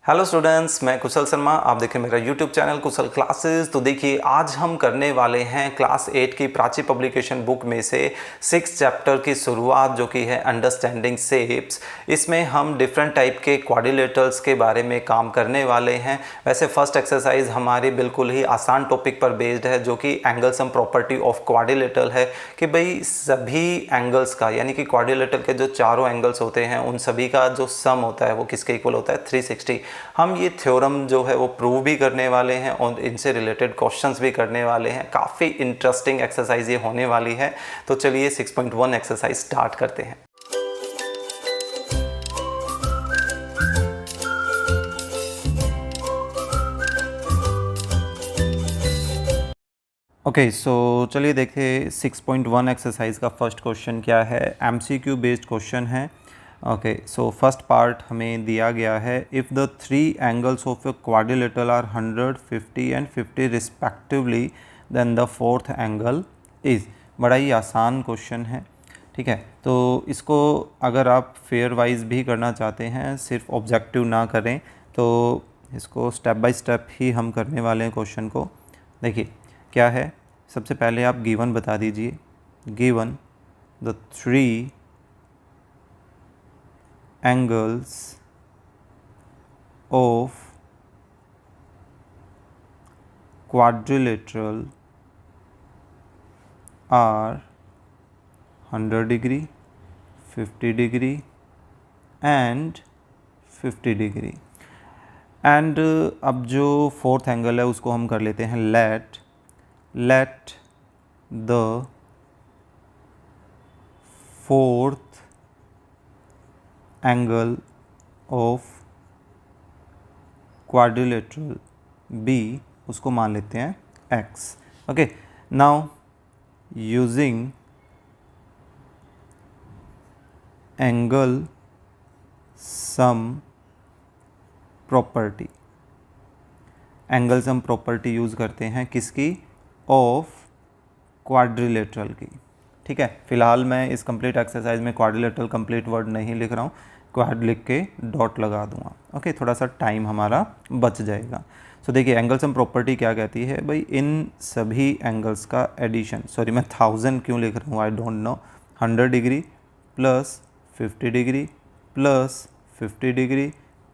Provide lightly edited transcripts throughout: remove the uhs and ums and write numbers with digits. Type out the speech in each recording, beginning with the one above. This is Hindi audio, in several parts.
हेलो स्टूडेंट्स, मैं कुशल शर्मा। आप देखें मेरा यूट्यूब चैनल कुशल क्लासेस। तो देखिए, आज हम करने वाले हैं क्लास 8 की प्राची पब्लिकेशन बुक में से 6 चैप्टर की शुरुआत, जो कि है अंडरस्टैंडिंग शेप्स। इसमें हम डिफरेंट टाइप के क्वाड्रिलेटरल्स के बारे में काम करने वाले हैं। वैसे फर्स्ट एक्सरसाइज हमारी बिल्कुल ही आसान टॉपिक पर बेस्ड है, जो कि angle sum property of quadrilateral है कि भाई सभी एंगल्स का, यानी कि क्वाड्रिलेटरल के जो चारों एंगल्स होते हैं उन सभी का जो सम होता है वो किसके इक्वल होता है, 360। हम ये थ्योरम जो है वो प्रूव भी करने वाले हैं और इनसे रिलेटेड क्वेश्चंस भी करने वाले हैं। काफ़ी इंटरेस्टिंग एक्सरसाइज ये होने वाली है। तो चलिए 6.1 एक्सरसाइज स्टार्ट करते हैं। ओके, सो चलिए देखिए 6.1 एक्सरसाइज का फर्स्ट क्वेश्चन क्या है। एमसीक्यू बेस्ड क्वेश्चन है। ओके, सो फर्स्ट पार्ट हमें दिया गया है, if the three angles of a quadrilateral are 100, 50 and 50 respectively, then the fourth angle is. बड़ा ही आसान क्वेश्चन है, ठीक है। तो इसको अगर आप फेयर वाइज भी करना चाहते हैं, सिर्फ ऑब्जेक्टिव ना करें, तो इसको स्टेप बाय स्टेप ही हम करने वाले हैं क्वेश्चन को। देखिए क्या है, सबसे पहले आप गिवन बता दीजिए। Given the three angles of quadrilateral are 100 degree, 50 degree and 50 degree। And अब जो फोर्थ एंगल है उसको हम कर लेते हैं let the fourth angle of quadrilateral B, उसको मान लेते हैं x। Okay, now using angle sum property, angle sum property use करते हैं किसकी, ऑफ क्वाड्रिलेटरल की। ठीक है, फिलहाल मैं इस कंप्लीट एक्सरसाइज में क्वाड्रिलेटरल कंप्लीट वर्ड नहीं लिख रहा हूँ, क्वाड लिख के डॉट लगा दूंगा। ओके, थोड़ा सा टाइम हमारा बच जाएगा। सो देखिए, एंगल सम प्रॉपर्टी क्या कहती है भाई, इन सभी एंगल्स का एडिशन, सॉरी मैं 1000 क्यों लिख रहा हूँ, I don't know. 100 degree plus 50 degree plus 50 degree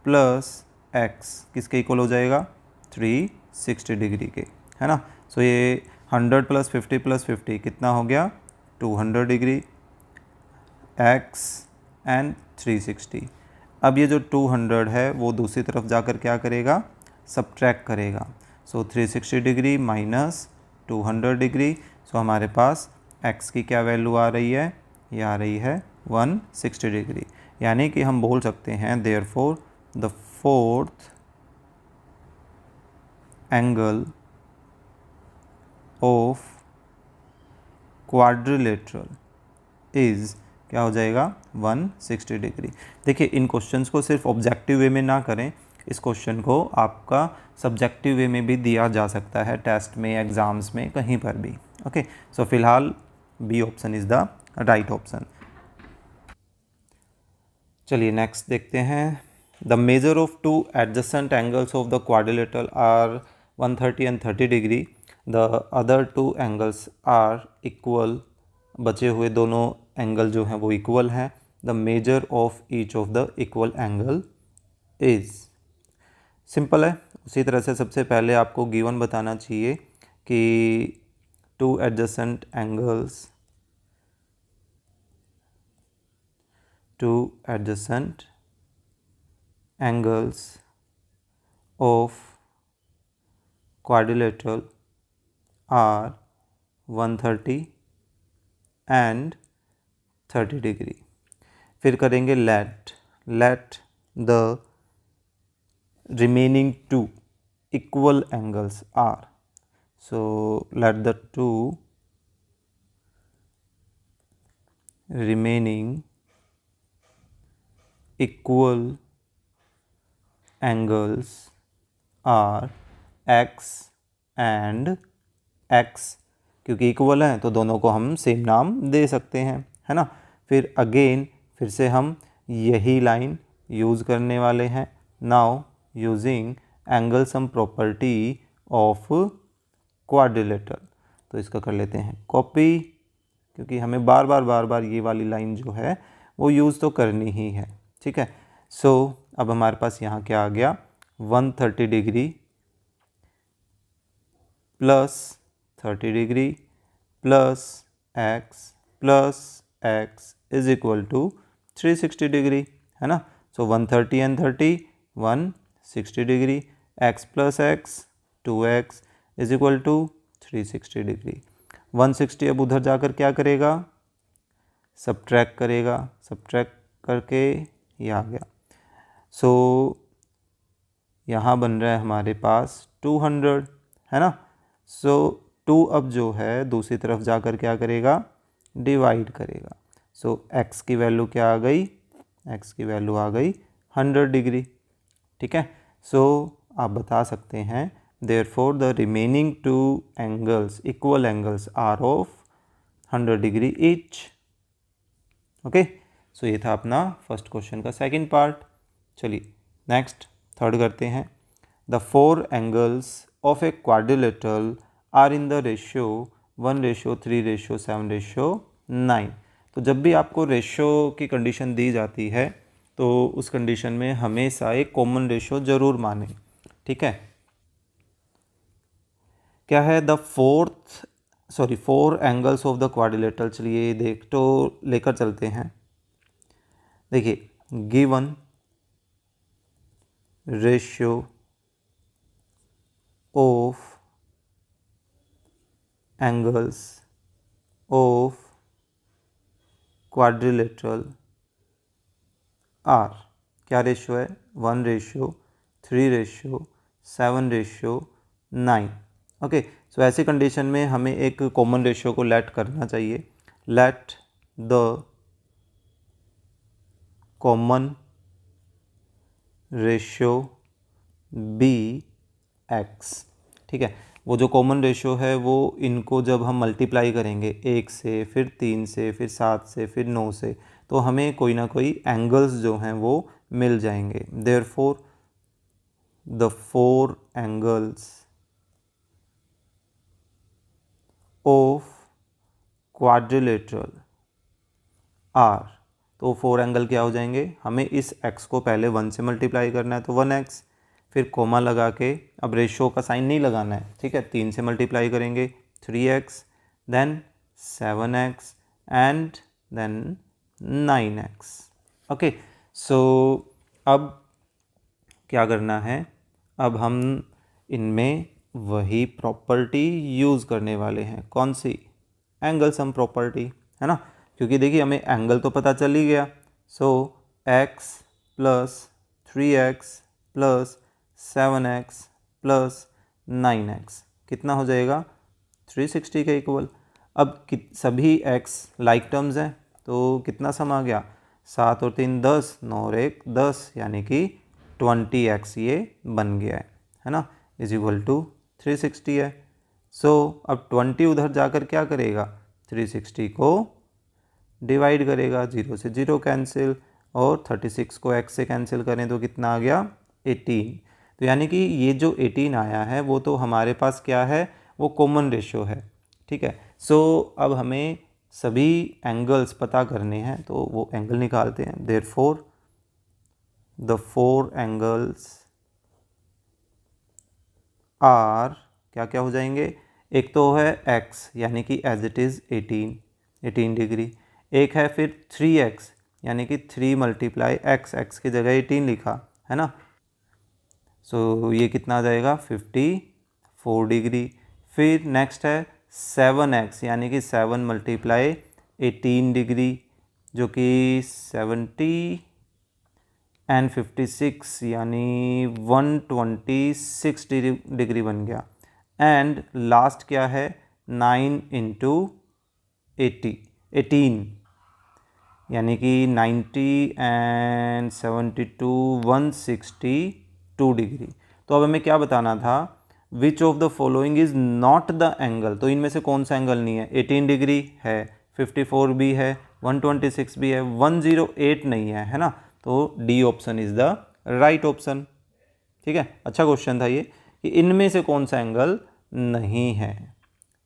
plus x किसके इक्वल हो जाएगा, 360 डिग्री के, है ना। सो ये 100 प्लस 50 प्लस 50 कितना हो गया, 200 डिग्री, x एंड 360। अब ये जो 200 है वो दूसरी तरफ जाकर क्या करेगा, सब्ट्रैक्ट करेगा। सो 360 डिग्री माइनस 200 डिग्री, सो हमारे पास x की क्या वैल्यू आ रही है, ये आ रही है 160 डिग्री। यानी कि हम बोल सकते हैं therefore the fourth angle of quadrilateral is क्या हो जाएगा, 160 डिग्री। देखिए, इन क्वेश्चंस को सिर्फ ऑब्जेक्टिव वे में ना करें, इस क्वेश्चन को आपका सब्जेक्टिव वे में भी दिया जा सकता है, टेस्ट में, एग्ज़ाम्स में, कहीं पर भी। ओके, सो फिलहाल B option is the right option. चलिए नेक्स्ट देखते हैं। The measure of two adjacent angles of the quadrilateral are 130 and 30 degree, the other two angles are equal. बचे हुए दोनों एंगल जो हैं वो इक्वल हैं। The measure of each of the equal angle is. Simple है। उसी तरह से सबसे पहले आपको गिवन बताना चाहिए कि to adjacent angles, two adjacent angles of quadrilateral are 130 and 30 degree. फिर करेंगे let the remaining two equal angles are, so let the two remaining equal angles are x and x, क्योंकि इक्वल हैं तो दोनों को हम सेम नाम दे सकते हैं, है ना। फिर से हम यही लाइन यूज़ करने वाले हैं। Now using angle sum property of quadrilateral. तो इसका कर लेते हैं कॉपी, क्योंकि हमें बार बार ये वाली लाइन जो है वो यूज़ तो करनी ही है। ठीक है, सो अब हमारे पास यहाँ क्या आ गया, 130 डिग्री प्लस 30 डिग्री plus x is equal to 360 degree, है ना। So 130 and 30 160 degree, x plus x 2x is equal to 360 degree. 160 अब उधर जाकर क्या करेगा, सब्ट्रैक्ट करेगा, सब्ट्रैक्ट करके ये आ गया। सो यहाँ बन रहा है हमारे पास 200, है ना। सो 2 अब जो है दूसरी तरफ जाकर क्या करेगा, डिवाइड करेगा। सो x की वैल्यू क्या आ गई, x की वैल्यू आ गई 100 डिग्री। ठीक है, सो आप बता सकते हैं therefore the remaining 2 angles equal angles are of 100 degree each. Okay, so ये था अपना फर्स्ट क्वेश्चन का सेकंड पार्ट। चलिए नेक्स्ट थर्ड करते हैं। The 4 angles of a quadrilateral are in the ratio 1:3:7:9। तो जब भी आपको रेशियो की कंडीशन दी जाती है तो उस कंडीशन में हमेशा एक कॉमन रेशियो जरूर माने। ठीक है, क्या है, the 4 angles of the quadrilateral. चलिए देख तो लेकर चलते हैं। देखिए, given ratio of angles of quadrilateral are, क्या रेशियो है, 1:3:7:9। ओके, सो ऐसी कंडीशन में हमें एक कॉमन रेशियो को लेट करना चाहिए। Let the common ratio be x. ठीक है, वो जो कॉमन रेशियो है वो इनको जब हम मल्टीप्लाई करेंगे 1 से, फिर 3 से, फिर 7 से, फिर 9 से, तो हमें कोई ना कोई एंगल्स जो हैं वो मिल जाएंगे। Therefore the 4 angles of quadrilateral are, तो 4 एंगल क्या हो जाएंगे, हमें इस x को पहले 1 से मल्टीप्लाई करना है तो 1x, फिर कोमा लगा के, अब रेशियो का साइन नहीं लगाना है, ठीक है, 3 से मल्टीप्लाई करेंगे 3x, then 7x and then 9x। Okay, so अब क्या करना है, अब हम इनमें वही प्रॉपर्टी यूज़ करने वाले हैं। कौन सी, एंगल सम प्रॉपर्टी, है ना, क्योंकि देखिए हमें एंगल तो पता चल ही गया। सो x plus 3x plus 7x plus 9x कितना हो जाएगा, 360 के इक्वल। अब सभी x लाइक टर्म्स हैं तो कितना सम आ गया, 7 और 3 10, 9 और 1 10, यानी कि 20x ये बन गया है ना, इज इक्वल टू 360 है। सो अब 20 उधर जाकर क्या करेगा, 360 को डिवाइड करेगा, 0 से 0 कैंसिल, और 36 को x से कैंसिल करें तो कितना आ गया, 18। तो यानी कि ये जो 18 आया है वो तो हमारे पास क्या है, वो कॉमन रेशियो है। ठीक है, सो अब हमें सभी एंगल्स पता करने हैं तो वो एंगल निकालते हैं। देयरफॉर द 4 एंगल्स आर क्या क्या हो जाएंगे, एक तो है x यानी कि एज इट इज़ 18 डिग्री, एक है फिर 3x यानी कि 3 मल्टीप्लाई x की जगह 18 लिखा है ना, सो ये कितना आ जाएगा 54 डिग्री। फिर नेक्स्ट है 7x यानी कि 7 मल्टीप्लाई 18 डिग्री जो कि 70 एंड 56 यानी 126 डिग्री बन गया। एंड लास्ट क्या है, 9 इंटू 18 यानी कि 90 एंड 72 162 डिग्री। तो अब हमें क्या बताना था, which of the following is not the angle, तो इनमें से कौन सा एंगल नहीं है, 18 डिग्री है, 54 भी है, 126 भी है, 108 नहीं है, है ना, तो D option is the right option. ठीक है, अच्छा क्वेश्चन था ये कि इनमें से कौन सा एंगल नहीं है।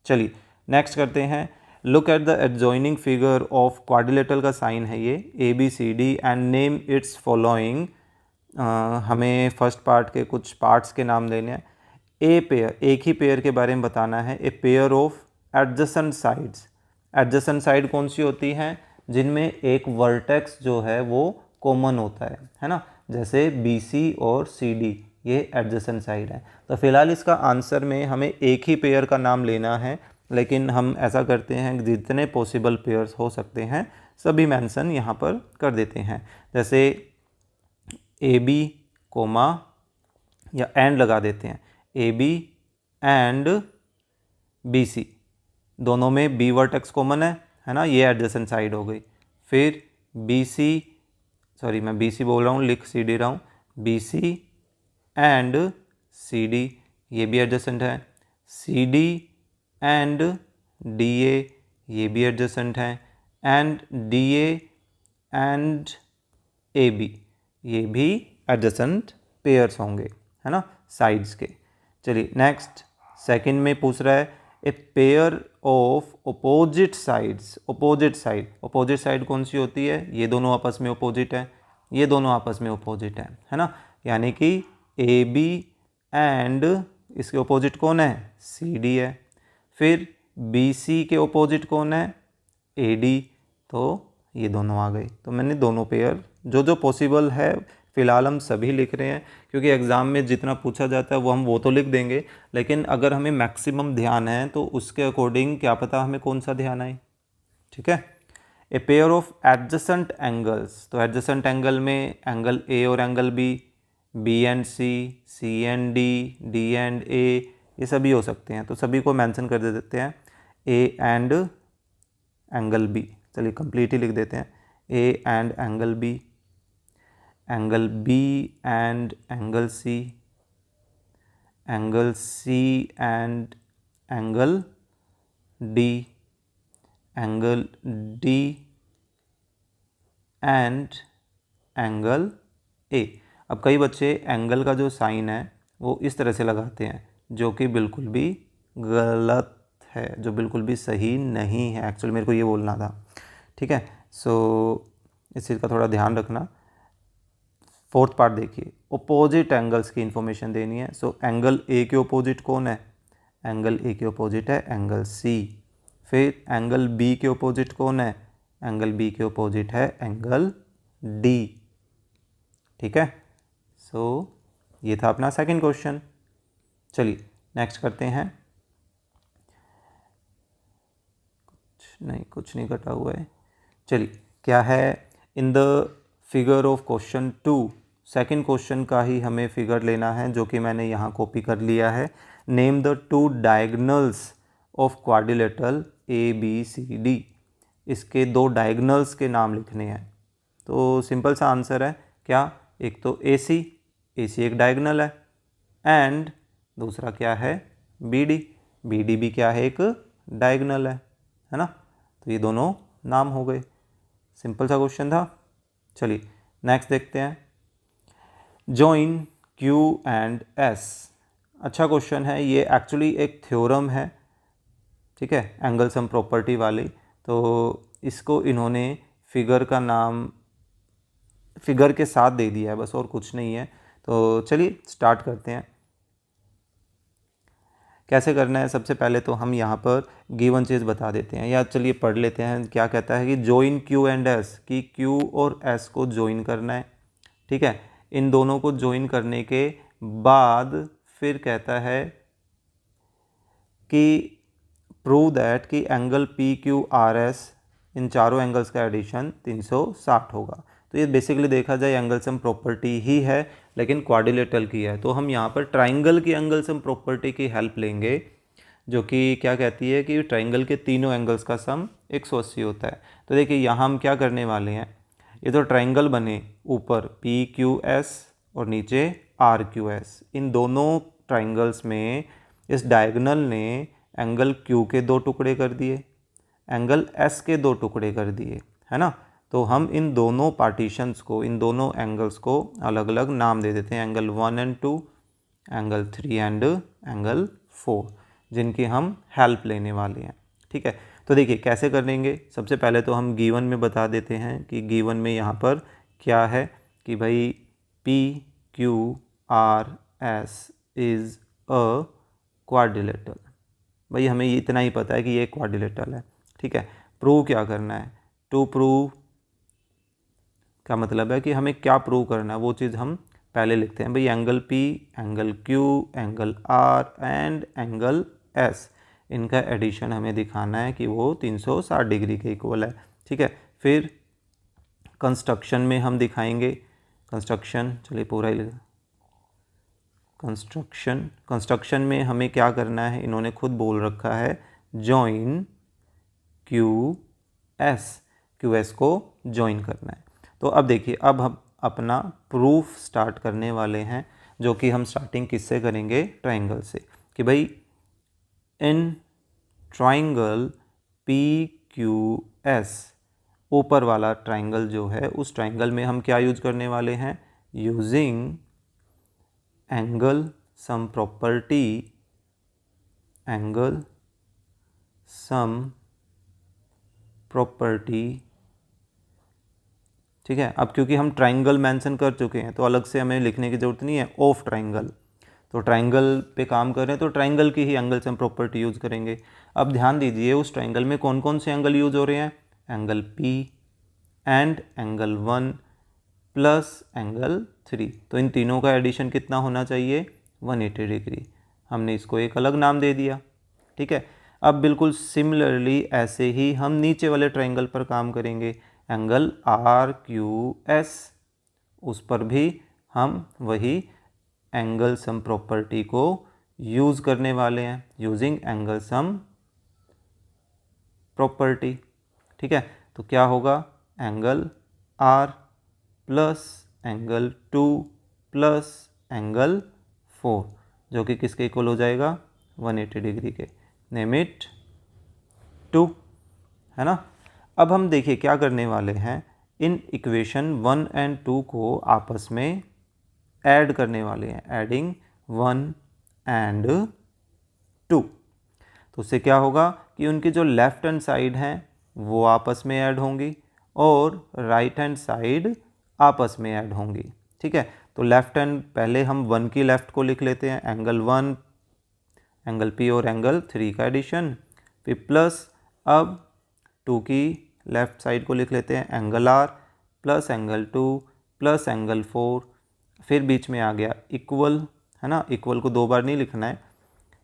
चलिए नेक्स्ट करते हैं। Look at the adjoining figure of quadrilateral का साइन है ये ABCD and name it's following. हमें फर्स्ट पार्ट के कुछ पार्ट्स के नाम देने हैं। ए पेयर, एक ही पेयर के बारे में बताना है। A pair of adjacent sides, adjacent side कौन सी होती हैं, जिनमें एक वर्टेक्स जो है वो कॉमन होता है ना, जैसे BC और CD, ये एडजेसेंट साइड है। तो फिलहाल इसका आंसर में हमें एक ही पेयर का नाम लेना है, लेकिन हम ऐसा करते हैं कि जितने पॉसिबल पेयर्स हो सकते हैं सभी मेंशन यहाँ पर कर देते हैं। जैसे AB कोमा या एंड लगा देते हैं, AB एंड BC, दोनों में B वर्टेक्स कॉमन है ना, ये एडजेसेंट साइड हो गई। फिर BC, सॉरी मैं BC बोल रहा हूँ, लिख CD रहा हूँ, BC एंड CD, ये भी एडजेसेंट है। CD एंड DA, ये भी एडजेसेंट है। एंड DA एंड AB, ये भी एडजेसेंट पेयर्स होंगे, है ना, साइड्स के। चलिए नेक्स्ट, सेकंड में पूछ रहा है a pair of opposite sides. Opposite side कौन सी होती है, ये दोनों आपस में अपोजिट है, ये दोनों आपस में अपोजिट है ना, यानी कि AB एंड इसके अपोजिट कौन है, CD है। फिर BC के अपोजिट कौन है, AD, तो ये दोनों आ गए। तो मैंने दोनों पेयर जो जो पॉसिबल है फ़िलहाल हम सभी लिख रहे हैं, क्योंकि एग्ज़ाम में जितना पूछा जाता है वो तो लिख देंगे, लेकिन अगर हमें मैक्सिमम ध्यान है तो उसके अकॉर्डिंग क्या पता हमें कौन सा ध्यान आए। ठीक है। A pair of adjacent angles, तो एडजेसेंट एंगल में एंगल A और angle B and C and D and A, ये सभी हो सकते हैं, तो सभी को मेंशन कर देते हैं। A एंड एंगल B, चलिए कंप्लीट ही लिख देते हैं, A and angle B, angle B and angle C, angle C and angle D, angle D and angle A। अब कई बच्चे एंगल का जो साइन है वो इस तरह से लगाते हैं, जो कि बिल्कुल भी गलत है, जो बिल्कुल भी सही नहीं है। एक्चुअली मेरे को ये बोलना था। ठीक है, सो इस चीज़ का थोड़ा ध्यान रखना। फोर्थ पार्ट देखिए, अपोजिट एंगल्स की इंफॉर्मेशन देनी है। सो एंगल A के अपोजिट कौन है, एंगल A के अपोजिट है एंगल C। फिर एंगल B के अपोजिट कौन है, एंगल B के अपोजिट है एंगल D। ठीक है, सो ये था अपना सेकंड क्वेश्चन। चलिए नेक्स्ट करते हैं। कुछ नहीं कटा हुआ है। चलिए क्या है, in the figure of question 2, second question का ही हमें फिगर लेना है, जो कि मैंने यहाँ कॉपी कर लिया है। Name the two diagonals of quadrilateral ABCD, इसके दो डायगनल्स के नाम लिखने हैं। तो सिंपल सा आंसर है क्या, एक तो AC एक डायगनल है, एंड दूसरा क्या है BD भी क्या है, एक डायगनल है ना। तो ये दोनों नाम हो गए, सिंपल सा क्वेश्चन था। चलिए नेक्स्ट देखते हैं। जॉइन Q एंड S, अच्छा क्वेश्चन है ये, एक्चुअली एक थ्योरम है, ठीक है, एंगल सम प्रॉपर्टी वाली। तो इसको इन्होंने फिगर का नाम फिगर के साथ दे दिया है बस, और कुछ नहीं है। तो चलिए स्टार्ट करते हैं। कैसे करना है, सबसे पहले तो हम यहाँ पर गिवन चीज़ बता देते हैं, या चलिए पढ़ लेते हैं। क्या कहता है कि जॉइन Q एंड S, कि Q और S को जॉइन करना है। ठीक है, इन दोनों को जॉइन करने के बाद फिर कहता है कि प्रूव दैट कि एंगल PQRS, इन चारों एंगल्स का एडिशन 360 होगा। तो ये बेसिकली देखा जाए एंगल सम प्रॉपर्टी ही है, लेकिन क्वाड्रिलेटरल की है। तो हम यहाँ पर ट्राइंगल की एंगल सम प्रॉपर्टी की हेल्प लेंगे, जो कि क्या कहती है कि ट्राइंगल के तीनों एंगल्स का सम 180 होता है। तो देखिए यहाँ हम क्या करने वाले हैं, ये तो ट्राइंगल बने, ऊपर PQS और नीचे RQS, इन दोनों ट्राइंगल्स में इस डायगोनल ने एंगल Q के 2 टुकड़े कर दिए, एंगल S के 2 टुकड़े कर दिए, है ना। तो हम इन दोनों पार्टीशंस को, इन दोनों एंगल्स को अलग अलग नाम दे देते हैं, angle 1 and 2, angle 3 and angle 4, जिनकी हम हेल्प लेने वाले हैं। ठीक है, तो देखिए कैसे करेंगे। सबसे पहले तो हम गिवन में बता देते हैं कि गिवन में यहाँ पर क्या है कि भाई P Q R S is a quadrilateral. भाई हमें इतना ही पता है कि ये क्वाड्रिलेटरल है। ठीक है, प्रूव क्या करना है, टू प्रूव का मतलब है कि हमें क्या प्रूव करना है वो चीज़ हम पहले लिखते हैं। भाई angle P, angle Q, angle R and angle S, इनका एडिशन हमें दिखाना है कि वो 360 डिग्री के इक्वल है। ठीक है, फिर कंस्ट्रक्शन में हम दिखाएंगे, कंस्ट्रक्शन, चलिए पूरा ही कंस्ट्रक्शन में हमें क्या करना है, इन्होंने खुद बोल रखा है जॉइन QS को जॉइन करना है। तो अब देखिए, अब हम अपना प्रूफ स्टार्ट करने वाले हैं, जो कि हम स्टार्टिंग किससे करेंगे, ट्राइंगल से, कि भाई इन ट्राइंगल PQS, ऊपर वाला ट्राइंगल जो है, उस ट्राइंगल में हम क्या यूज करने वाले हैं, using angle sum property, angle sum property. ठीक है, अब क्योंकि हम ट्राइंगल मेंशन कर चुके हैं तो अलग से हमें लिखने की ज़रूरत नहीं है ऑफ ट्राइंगल, तो ट्राइंगल पे काम कर रहे हैं तो ट्राइंगल की ही एंगल सम प्रॉपर्टी यूज़ करेंगे। अब ध्यान दीजिए उस ट्राइंगल में कौन कौन से एंगल यूज़ हो रहे हैं, angle P and angle 1 plus angle 3, तो इन तीनों का एडिशन कितना होना चाहिए, 180 डिग्री। हमने इसको एक अलग नाम दे दिया। ठीक है, अब बिल्कुल सिमिलरली ऐसे ही हम नीचे वाले ट्राइंगल पर काम करेंगे, एंगल RQS, उस पर भी हम वही एंगल सम प्रॉपर्टी को यूज़ करने वाले हैं, यूजिंग एंगल सम प्रॉपर्टी। ठीक है, तो क्या होगा, angle R plus angle 2 plus angle 4, जो कि किसके इक्वल हो जाएगा, 180 डिग्री के, नेम इट 2, है ना। अब हम देखिए क्या करने वाले हैं, इन इक्वेशन 1 एंड 2 को आपस में ऐड करने वाले हैं, एडिंग 1 एंड 2। तो उससे क्या होगा कि उनकी जो लेफ्ट हैंड साइड हैं वो आपस में ऐड होंगी और राइट हैंड साइड आपस में ऐड होंगी। ठीक है, तो लेफ्ट हैंड, पहले हम 1 की लेफ्ट को लिख लेते हैं, एंगल 1, एंगल P और एंगल 3 का एडिशन, फिर प्लस अब 2 की लेफ्ट साइड को लिख लेते हैं, angle R plus angle 2 plus angle 4, फिर बीच में आ गया इक्वल, है ना, इक्वल को 2 बार नहीं लिखना है,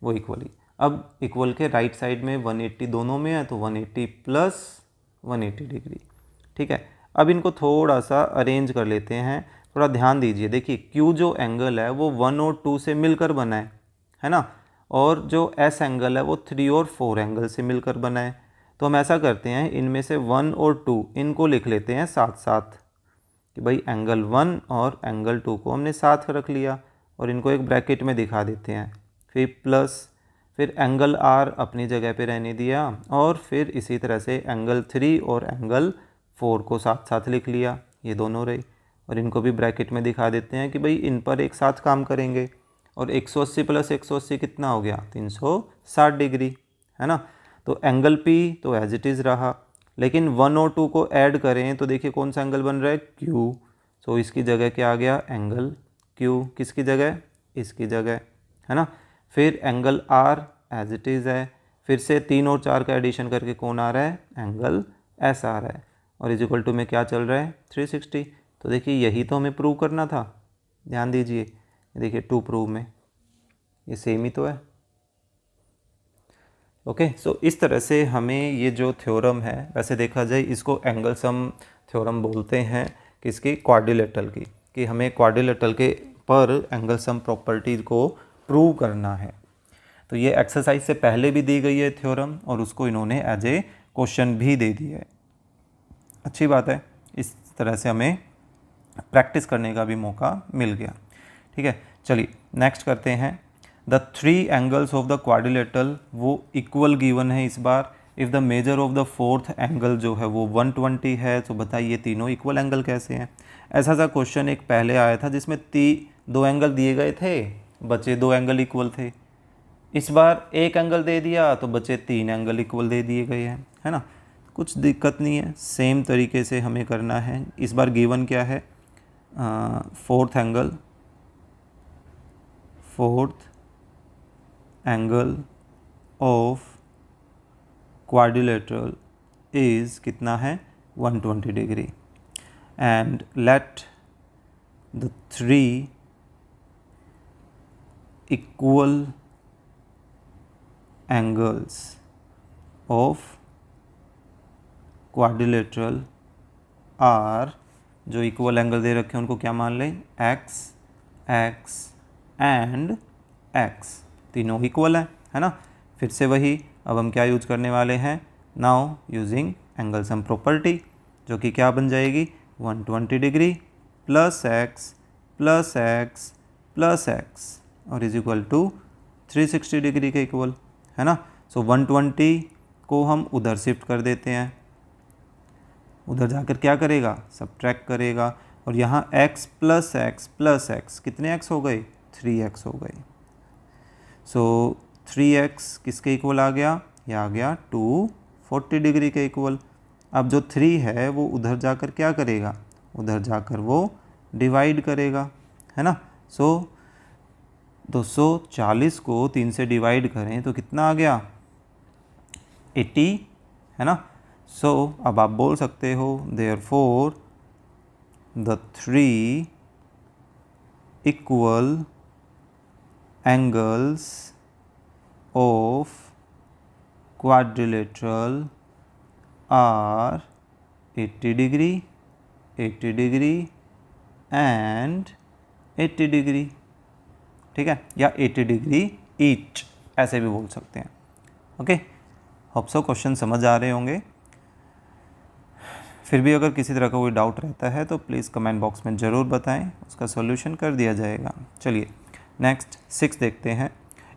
वो इक्वली। अब इक्वल के राइट साइड में 180 दोनों में है, तो 180 प्लस 180 डिग्री। ठीक है, अब इनको थोड़ा सा अरेंज कर लेते हैं, थोड़ा ध्यान दीजिए। देखिए Q जो एंगल है वो 1 और 2 से मिलकर बना है ना, और जो S एंगल है वो 3 और 4 एंगल से मिलकर बना है। तो हम ऐसा करते हैं, इनमें से 1 और 2 इनको लिख लेते हैं साथ साथ, कि भाई एंगल 1 और एंगल 2 को हमने साथ रख लिया और इनको एक ब्रैकेट में दिखा देते हैं, फिर प्लस, फिर एंगल R अपनी जगह पे रहने दिया, और फिर इसी तरह से एंगल 3 और एंगल 4 को साथ साथ लिख लिया, ये दोनों रहे, और इनको भी ब्रैकेट में दिखा देते हैं कि भाई इन पर एक साथ काम करेंगे। और 180 प्लस 180 कितना हो गया, 360 डिग्री, है ना। तो एंगल P तो एज इट इज़ रहा, लेकिन 1 और 2 को ऐड करें तो देखिए कौन सा एंगल बन रहा है, Q, सो इसकी जगह क्या आ गया, एंगल Q, किसकी जगह, इसकी जगह, है ना। फिर angle R as it is है, फिर से 3 और 4 का एडिशन करके कौन आ रहा है, एंगल S आ रहा है, और इज इक्वल टू में क्या चल रहा है, 360। तो देखिए यही तो हमें प्रूव करना था, ध्यान दीजिए, देखिए 2 प्रूव में ये सेम ही तो है। ओके, सो इस तरह से हमें ये जो थ्योरम है, वैसे देखा जाए इसको एंगल सम थ्योरम बोलते हैं, किसकी, क्वाड्रिलेटरल की, कि हमें क्वाड्रिलेटरल के पर एंगल सम प्रॉपर्टी को प्रूव करना है। तो ये एक्सरसाइज से पहले भी दी गई है थ्योरम, और उसको इन्होंने एज ए क्वेश्चन भी दे दिया है। अच्छी बात है, इस तरह से हमें प्रैक्टिस करने का भी मौका मिल गया। ठीक है, चलिए नेक्स्ट करते हैं। The 3 angles of the quadrilateral, वो इक्वल गिवन है इस बार, if the measure of the fourth angle जो है वो 120 है, तो बताइए तीनों इक्वल एंगल कैसे हैं। ऐसा सा क्वेश्चन एक पहले आया था जिसमें 2 एंगल दिए गए थे, बचे 2 एंगल इक्वल थे। इस बार एक एंगल दे दिया तो बचे 3 एंगल इक्वल दे दिए गए हैं, है ना। कुछ दिक्कत नहीं है, सेम तरीके से हमें करना है। इस बार गिवन क्या है, fourth angle of quadrilateral is कितना है 120 degree and let the 3 equal angles of quadrilateral are, जो इक्वल एंगल दे रखे हैं उनको क्या मान लें, x, x एंड x, तीनों इक्वल है ना। फिर से वही, अब हम क्या यूज करने वाले हैं, now using angle sum property, जो कि क्या बन जाएगी 120 degree plus x plus x plus x और इज इक्वल टू 360 डिग्री के इक्वल, है ना। सो 120 को हम उधर शिफ्ट कर देते हैं, उधर जाकर क्या करेगा, सब्ट्रैक्ट करेगा, और यहाँ x प्लस x कितने x हो गए, 3x हो गए। सो 3x किसके इक्वल आ गया, यह आ गया 240 डिग्री के इक्वल। अब जो 3 है वो उधर जाकर क्या करेगा, उधर जाकर वो डिवाइड करेगा, है ना। सो 240 को 3 से डिवाइड करें तो कितना आ गया 80, है ना। सो अब आप बोल सकते हो therefore the 3 equal angles of quadrilateral are 80 degree, 80 degree and 80 degree, ठीक है, या 80 डिग्री ईच ऐसे भी बोल सकते हैं। ओके, होप सो क्वेश्चन समझ आ रहे होंगे। फिर भी अगर किसी तरह का कोई डाउट रहता है तो प्लीज़ कमेंट बॉक्स में ज़रूर बताएं, उसका सॉल्यूशन कर दिया जाएगा। चलिए नेक्स्ट 6 देखते हैं।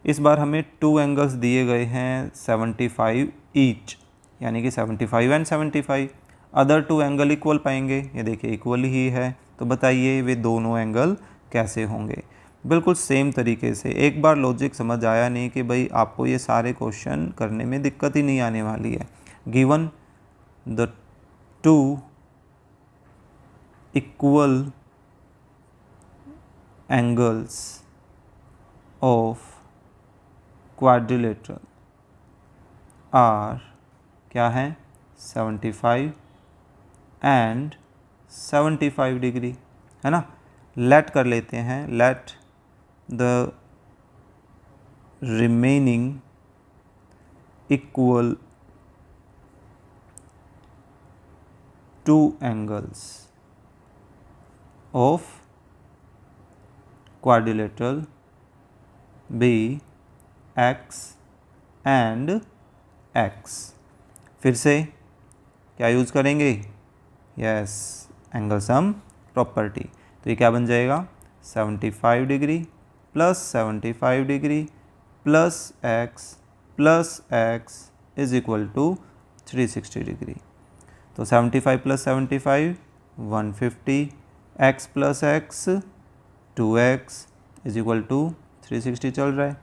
इस बार हमें 2 एंगल्स दिए गए हैं 75 ईच, यानी कि 75 एंड 75। अदर 2 एंगल इक्वल पाएंगे, ये देखिए इक्वल ही है, तो बताइए वे दोनों एंगल कैसे होंगे। बिल्कुल सेम तरीके से, एक बार लॉजिक समझ आया नहीं कि भाई आपको ये सारे क्वेश्चन करने में दिक्कत ही नहीं आने वाली है। Given the 2 equal angles of quadrilateral are क्या है 75 and 75 डिग्री, है ना। लेट कर लेते हैं, let the remaining equal 2 angles of quadrilateral be x and x। फिर से क्या यूज़ करेंगे, यस एंगल सम प्रॉपर्टी। तो ये क्या बन जाएगा 75 degree plus 75 degree plus x is equal to 360 degree. तो 75 plus 75 150, x plus x 2x is equal to 360 चल रहा है।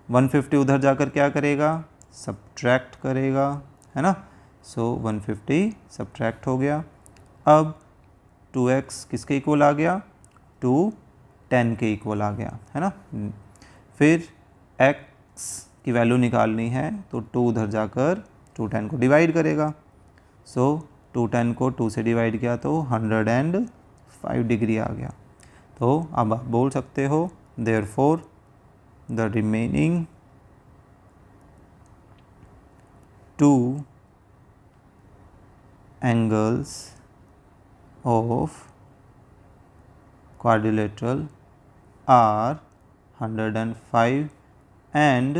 150 उधर जाकर क्या करेगा, सब्ट्रैक्ट करेगा, है ना। सो 150 सब्ट्रैक्ट हो गया। अब 2x किसके इक्वल आ गया, 210 के इक्वल आ गया, है ना। फिर x की वैल्यू निकालनी है तो 2 उधर जाकर 210 को डिवाइड करेगा। सो 210 को 2 से डिवाइड किया तो 105 डिग्री आ गया। तो अब आप बोल सकते हो therefore the remaining 2 angles of quadrilateral are 105 and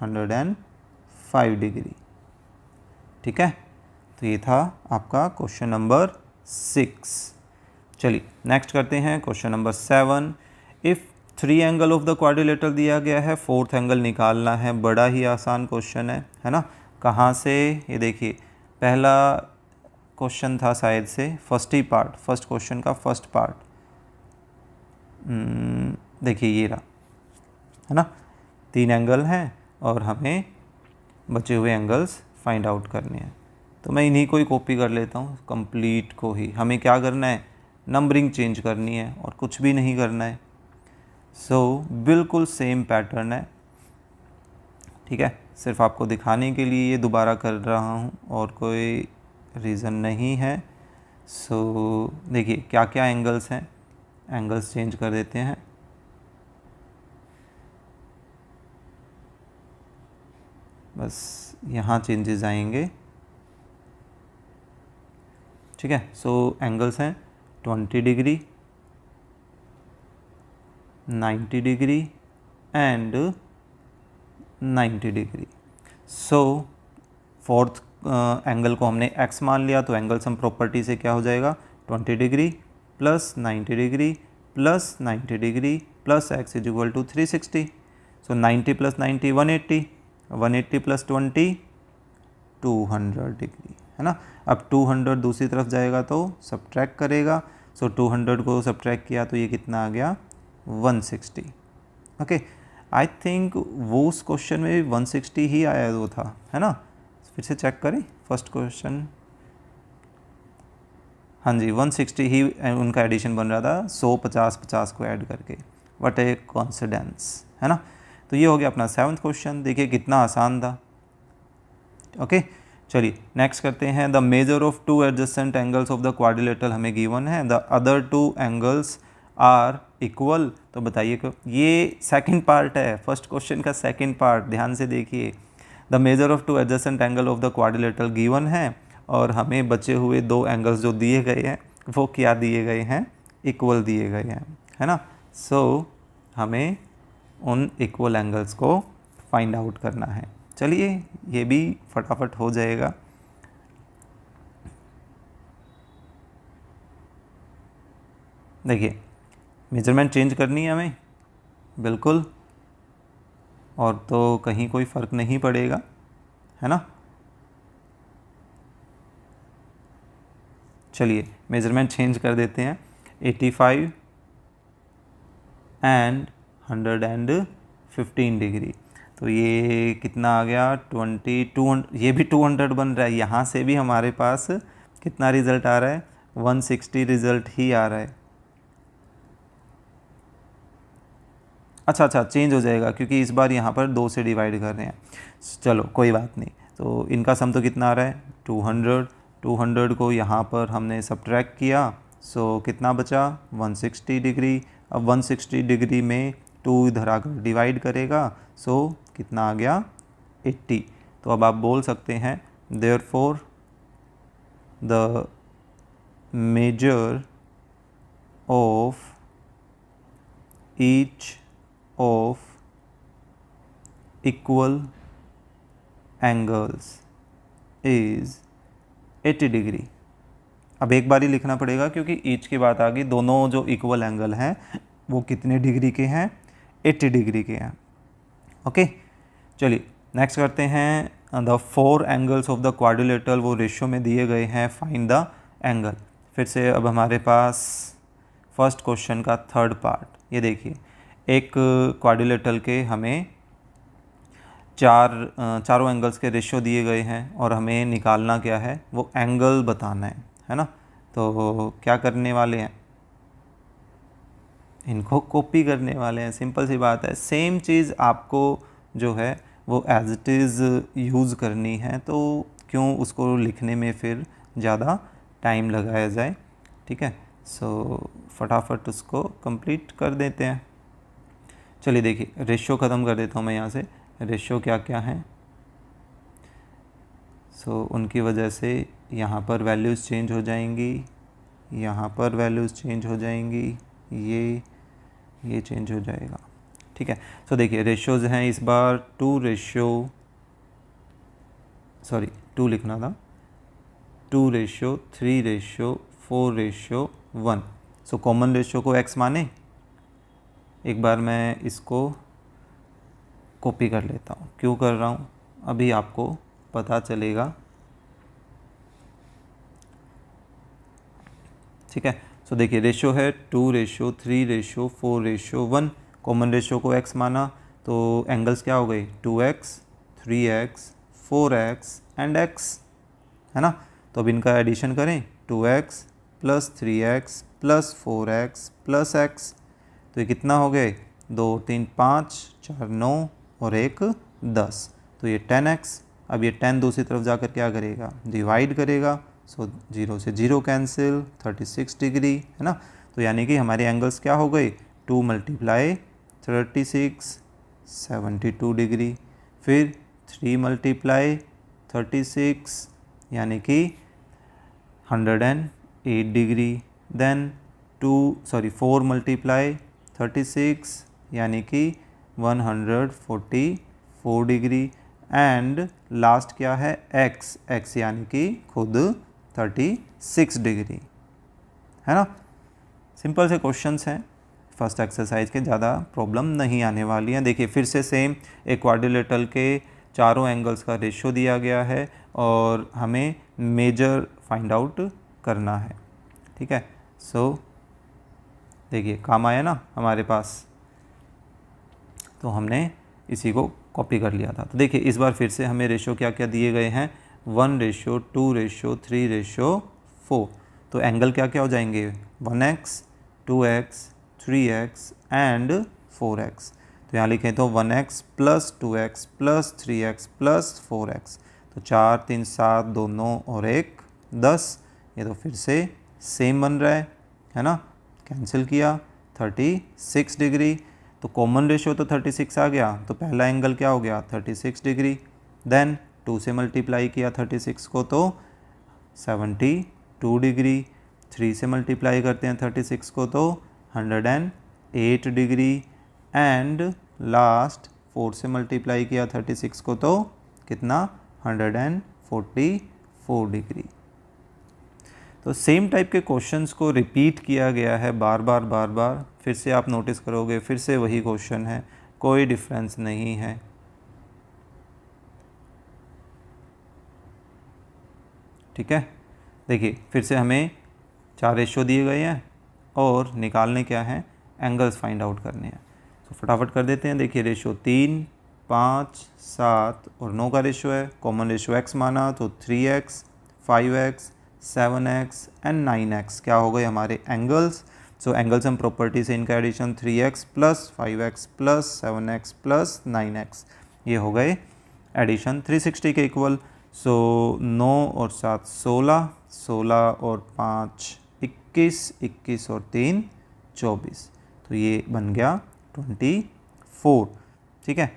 105 degree, ठीक है। तो ये था आपका क्वेश्चन नंबर 6। चलिए नेक्स्ट करते हैं question number 7। If 3 angle of the quadrilateral दिया गया है, 4th एंगल निकालना है। बड़ा ही आसान क्वेश्चन है ना। कहाँ से, ये देखिए पहला क्वेश्चन था शायद से फर्स्ट क्वेश्चन का फर्स्ट पार्ट, देखिए ये रहा, है ना, 3 एंगल हैं और हमें बचे हुए एंगल्स फाइंड आउट करने हैं। तो मैं इन्हीं को ही कॉपी कर लेता हूँ, कंप्लीट को ही। हमें क्या करना है, नंबरिंग चेंज करनी है और कुछ भी नहीं करना है। सो बिल्कुल सेम पैटर्न है, ठीक है, सिर्फ आपको दिखाने के लिए ये दोबारा कर रहा हूँ और कोई रीज़न नहीं है। सो देखिए क्या क्या एंगल्स हैं, एंगल्स चेंज कर देते हैं। बस यहाँ चेंजेस आएंगे, ठीक है। सो एंगल्स हैं 20 degree, 90 degree and 90 degree. So fourth angle को हमने x मान लिया, तो एंगल सम प्रॉपर्टी से क्या हो जाएगा, 20 degree plus 90 degree plus 90 degree plus x is equal to 360। So 90 plus 90 180, 180 plus 20 200 degree, है ना। अब 200 दूसरी तरफ जाएगा तो सब्ट्रैक्ट करेगा। सो 200 को सब्ट्रैक्ट किया तो ये कितना आ गया, 160। ओके, आई थिंक वो उस क्वेश्चन में भी 160 ही आया वो था, है ना। फिर से चेक करें फर्स्ट क्वेश्चन, हाँ जी 160 ही उनका एडिशन बन रहा था, 100 50 50 को ऐड करके। व्हाट ए कॉन्सिडेंस, है ना। तो ये हो गया अपना 7th क्वेश्चन। देखिए कितना आसान था। ओके, चलिए नेक्स्ट करते हैं। The measure of 2 adjacent angles of the quadrilateral हमें गिवन है, the other 2 angles are equal. तो बताइए क्यों, ये सेकंड पार्ट है, फर्स्ट क्वेश्चन का सेकंड पार्ट, ध्यान से देखिए। The measure of 2 adjacent angle of the quadrilateral given है और हमें बचे हुए 2 एंगल्स जो दिए गए हैं वो क्या दिए गए हैं, इक्वल दिए गए हैं, है ना। सो हमें उन इक्वल एंगल्स को फाइंड आउट करना है। चलिए ये भी फटाफट हो जाएगा। देखिए मेजरमेंट चेंज करनी है हमें, बिल्कुल, और तो कहीं कोई फ़र्क नहीं पड़ेगा, है ना। चलिए मेजरमेंट चेंज कर देते हैं, 85 एंड 115 डिग्री। तो ये कितना आ गया, 200, ये भी 200 बन रहा है। यहाँ से भी हमारे पास कितना रिज़ल्ट आ रहा है, 160 रिज़ल्ट ही आ रहा है। अच्छा चेंज हो जाएगा क्योंकि इस बार यहाँ पर 2 से डिवाइड कर रहे हैं। चलो कोई बात नहीं। तो इनका सम तो कितना आ रहा है, 200 को यहाँ पर हमने सब्ट्रैक्ट किया। सो कितना बचा, 160 डिग्री। अब 160 डिग्री में 2 इधर आकर डिवाइड करेगा, सो कितना आ गया, 80। तो अब आप बोल सकते हैं therefore the measure of each of equal angles is 80 degree. अब एक बार ही लिखना पड़ेगा क्योंकि ईच की बात आ गई, दोनों जो इक्वल एंगल हैं वो कितने डिग्री के हैं, 80 डिग्री के हैं। ओके, चलिए नेक्स्ट करते हैं। The 4 angles of the quadrilateral वो रेशियो में दिए गए हैं, फाइंड द एंगल। फिर से अब हमारे पास फर्स्ट क्वेश्चन का थर्ड पार्ट, ये देखिए एक क्वाड्रिलेटरल के हमें चारों एंगल्स के रेशियो दिए गए हैं और हमें निकालना क्या है, वो एंगल बताना है ना। तो क्या करने वाले हैं, इनको कॉपी करने वाले हैं, सिंपल सी बात है। सेम चीज़ आपको जो है वो एज इट इज़ यूज़ करनी है, तो क्यों उसको लिखने में फिर ज़्यादा टाइम लगाया जाए, ठीक है। सो फटाफट उसको कंप्लीट कर देते हैं। चलिए देखिए रेशियो ख़त्म कर देता हूँ मैं यहाँ से, रेशियो क्या क्या हैं। सो उनकी वजह से यहाँ पर वैल्यूज़ चेंज हो जाएंगी, यहाँ पर वैल्यूज़ चेंज हो जाएंगी, ये चेंज हो जाएगा, ठीक है। सो देखिए रेशियोज़ हैं इस बार 2 लिखना था, 2:3:4:1। सो कॉमन रेशियो को x माने। एक बार मैं इसको कॉपी कर लेता हूँ, क्यों कर रहा हूँ अभी आपको पता चलेगा। ठीक है, सो देखिए रेशो है 2:3:4:1, कॉमन रेशो को x माना तो एंगल्स क्या हो गए 2x 3x 4x and x, है ना। तो अब इनका एडिशन करें 2x + 3x + 4x + x, तो ये कितना हो गए 2 3 5 4 9 और 1 10, तो ये 10x। अब ये 10 दूसरी तरफ जाकर क्या करेगा डिवाइड करेगा, सो 0 से 0 कैंसिल 36 डिग्री, है ना। तो यानी कि हमारे एंगल्स क्या हो गए 2 × 36 72 डिग्री, फिर 3 × 36 यानी कि 108 डिग्री, देन 4 × 36 यानी कि 144 डिग्री, एंड लास्ट क्या है x यानी कि खुद 36 डिग्री, है ना। सिंपल से क्वेश्चंस हैं फर्स्ट एक्सरसाइज के, ज़्यादा प्रॉब्लम नहीं आने वाली है। देखिए फिर से सेम एक क्वाड्रिलेटरल के चारों एंगल्स का रेशियो दिया गया है और हमें मेजर फाइंड आउट करना है। ठीक है, सो देखिए काम आया ना हमारे पास, तो हमने इसी को कॉपी कर लिया था। तो देखिए इस बार फिर से हमें रेशियो क्या क्या दिए गए हैं 1:2:3:4, तो एंगल क्या क्या हो जाएंगे 1x 2x 3x and 4x। तो यहाँ लिखें तो 1x + 2x + 3x + 4x, तो 4 3 7 2 9 और 1 10, ये तो फिर से सेम बन रहा है ना। कैंसिल किया 36 डिग्री, तो कॉमन रेशियो तो 36 आ गया, तो पहला एंगल क्या हो गया 36 डिग्री, देन 2 से मल्टीप्लाई किया 36 को तो 72 डिग्री, 3 से मल्टीप्लाई करते हैं 36 को तो 108 डिग्री, एंड लास्ट 4 से मल्टीप्लाई किया 36 को तो कितना 144 डिग्री। तो सेम टाइप के क्वेश्चंस को रिपीट किया गया है बार बार, फिर से आप नोटिस करोगे फिर से वही क्वेश्चन है, कोई डिफरेंस नहीं है। ठीक है, देखिए फिर से हमें 4 रेशियो दिए गए हैं और निकालने क्या है एंगल्स फाइंड आउट करने हैं। तो फटाफट कर देते हैं। देखिए रेशियो 3 5 7 और 9 का रेशियो है, कॉमन रेशियो x माना तो 3x 5x 7x and 9x क्या हो गए हमारे angles. So angles and property से इनका addition 3x + 5x + 7x + 9x, ये हो गए एडिशन 360 के इक्वल। सो 9 और 7 16, 16 और 5 21, 21 और 3 24, तो ये बन गया 24। ठीक है,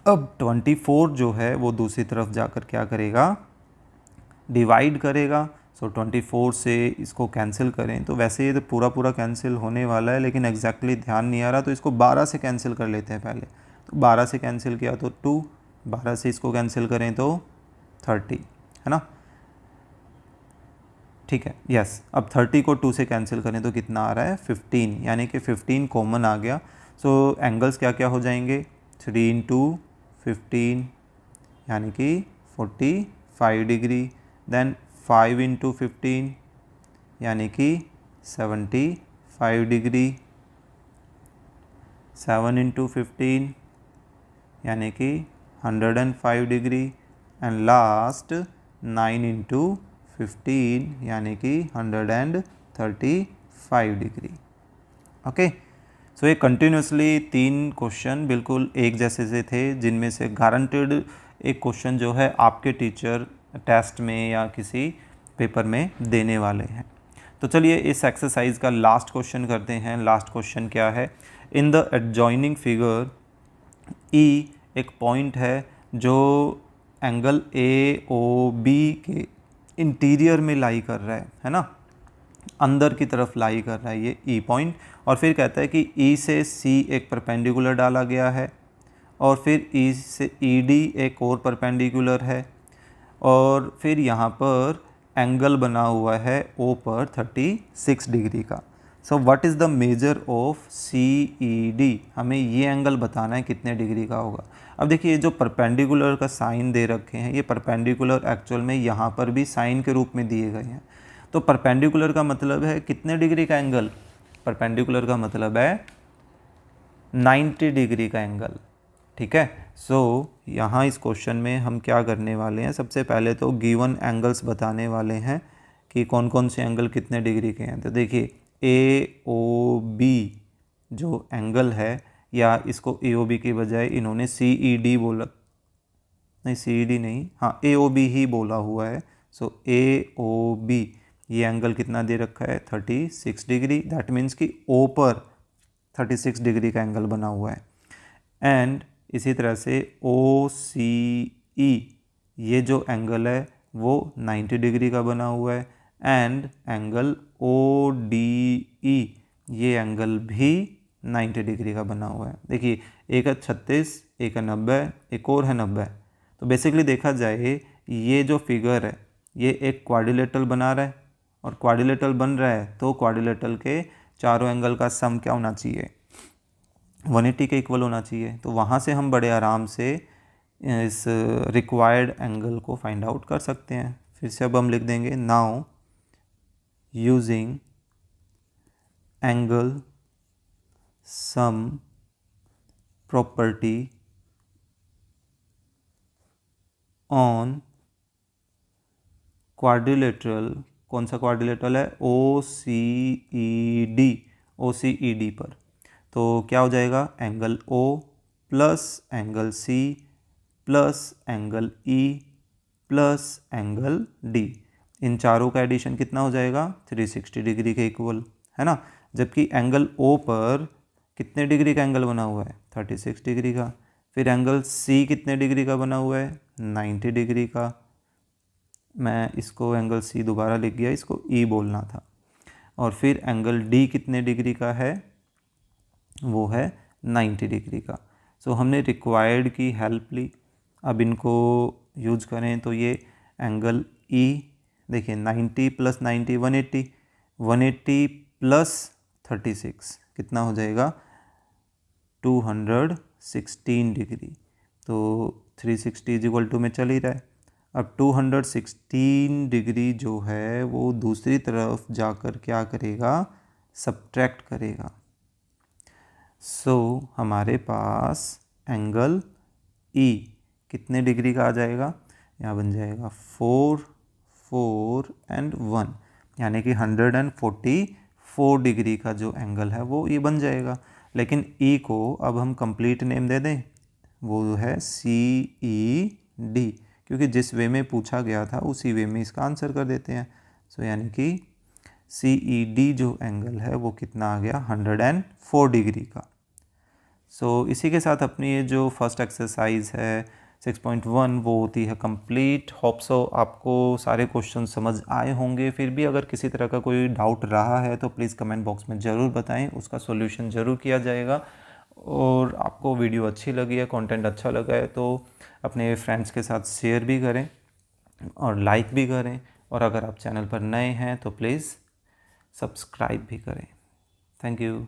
अब 24 जो है वो दूसरी तरफ जाकर क्या करेगा डिवाइड करेगा। सो 24 से इसको कैंसिल करें तो वैसे ये तो पूरा कैंसिल होने वाला है, लेकिन एग्जैक्टली ध्यान नहीं आ रहा, तो इसको 12 से कैंसिल कर लेते हैं पहले। तो 12 से कैंसिल किया तो 2, 12 से इसको कैंसिल करें तो 30, है ना। ठीक है, यस। अब 30 को 2 से कैंसिल करें तो कितना आ रहा है 15, यानी कि 15 कॉमन आ गया। सो एंगल्स क्या क्या हो जाएंगे 3 × 15 यानी कि 45 डिग्री, देन 5 × 15 यानी कि 75 डिग्री, 7 × 15 यानी कि 105 डिग्री, एंड लास्ट 9 × 15 यानी कि 135 डिग्री। ओके, सो ये कंटिन्यूसली 3 क्वेश्चन बिल्कुल एक जैसे से थे, जिनमें से गारंटेड एक क्वेश्चन जो है आपके टीचर टेस्ट में या किसी पेपर में देने वाले हैं। तो चलिए इस एक्सरसाइज का लास्ट क्वेश्चन करते हैं। लास्ट क्वेश्चन क्या है, इन द एडजॉइनिंग फिगर ई एक पॉइंट है जो एंगल AOB के इंटीरियर में लाई कर रहा है ना, अंदर की तरफ लाई कर रहा है ये ई पॉइंट, और फिर कहता है कि ई से सी एक परपेंडिकुलर डाला गया है, और फिर ई से ED एक और परपेंडिकुलर है, और फिर यहाँ पर एंगल बना हुआ है O पर 36 डिग्री का। So what is the measure of CED, हमें ये एंगल बताना है कितने डिग्री का होगा। अब देखिए ये जो परपेंडिकुलर का साइन दे रखे हैं, ये परपेंडिकुलर एक्चुअल में यहाँ पर भी साइन के रूप में दिए गए हैं। तो परपेंडिकुलर का मतलब है कितने डिग्री का एंगल, परपेंडिकुलर का मतलब है 90 डिग्री का एंगल, ठीक है। सो यहाँ इस क्वेश्चन में हम क्या करने वाले हैं, सबसे पहले तो गिवन एंगल्स बताने वाले हैं कि कौन कौन से एंगल कितने डिग्री के हैं। तो देखिए AOB जो एंगल है, या इसको AOB की बजाय इन्होंने CED बोला, नहीं CED नहीं, हाँ AOB ही बोला हुआ है। सो AOB ये एंगल कितना दे रखा है 36 डिग्री, दैट मीन्स कि O पर 36 डिग्री का एंगल बना हुआ है। एंड इसी तरह से OCE ये जो एंगल है वो 90 डिग्री का बना हुआ है। एंड एंगल ODE ये एंगल भी 90 डिग्री का बना हुआ है। देखिए एक है 36, एक है 90, एक और है 90। तो बेसिकली देखा जाए ये जो फिगर है ये एक क्वाड्रिलेटरल बना रहा है, और क्वाड्रिलेटरल बन रहा है तो क्वाड्रिलेटरल के चारों एंगल का सम क्या होना चाहिए, 180 के इक्वल होना चाहिए। तो वहाँ से हम बड़े आराम से इस रिक्वायर्ड एंगल को फाइंड आउट कर सकते हैं। फिर से अब हम लिख देंगे now using angle sum property on quadrilateral, कौन सा क्वाड्रिलेटरल है, OCED पर। तो क्या हो जाएगा, angle O plus angle C plus angle E plus angle D, इन चारों का एडिशन कितना हो जाएगा 360 डिग्री के इक्वल, है ना। जबकि एंगल O पर कितने डिग्री का एंगल बना हुआ है 36 डिग्री का। फिर एंगल C कितने डिग्री का बना हुआ है 90 डिग्री का। मैं इसको एंगल C दोबारा लिख गया, इसको E बोलना था। और फिर एंगल D कितने डिग्री का है, वो है 90 डिग्री का। सो हमने रिक्वायर्ड की हेल्प ली। अब इनको यूज करें तो ये एंगल E, देखिए 90 प्लस 90 180, 180 प्लस 36 कितना हो जाएगा 216 डिग्री। तो 360 इज इक्वल टू में चल ही रहा है। अब 216 डिग्री जो है वो दूसरी तरफ जाकर क्या करेगा, सब्ट्रैक्ट करेगा। सो हमारे पास एंगल E कितने डिग्री का आ जाएगा, यहाँ बन जाएगा 4, 4 एंड 1, यानी कि 144 डिग्री का जो एंगल है वो ये बन जाएगा। लेकिन E को अब हम कंप्लीट नेम दे दें, वो है CED, क्योंकि जिस वे में पूछा गया था उसी वे में इसका आंसर कर देते हैं। सो यानी कि CED जो एंगल है वो कितना आ गया 104 डिग्री का। सो इसी के साथ अपनी ये जो फर्स्ट एक्सरसाइज है 6.1 वो होती है कंप्लीट। होप सो आपको सारे क्वेश्चन समझ आए होंगे। फिर भी अगर किसी तरह का कोई डाउट रहा है तो प्लीज़ कमेंट बॉक्स में ज़रूर बताएं, उसका सॉल्यूशन ज़रूर किया जाएगा। और आपको वीडियो अच्छी लगी है, कंटेंट अच्छा लगा है तो अपने फ्रेंड्स के साथ शेयर भी करें और लाइक भी करें। और अगर आप चैनल पर नए हैं तो प्लीज़ सब्सक्राइब भी करें। Thank you.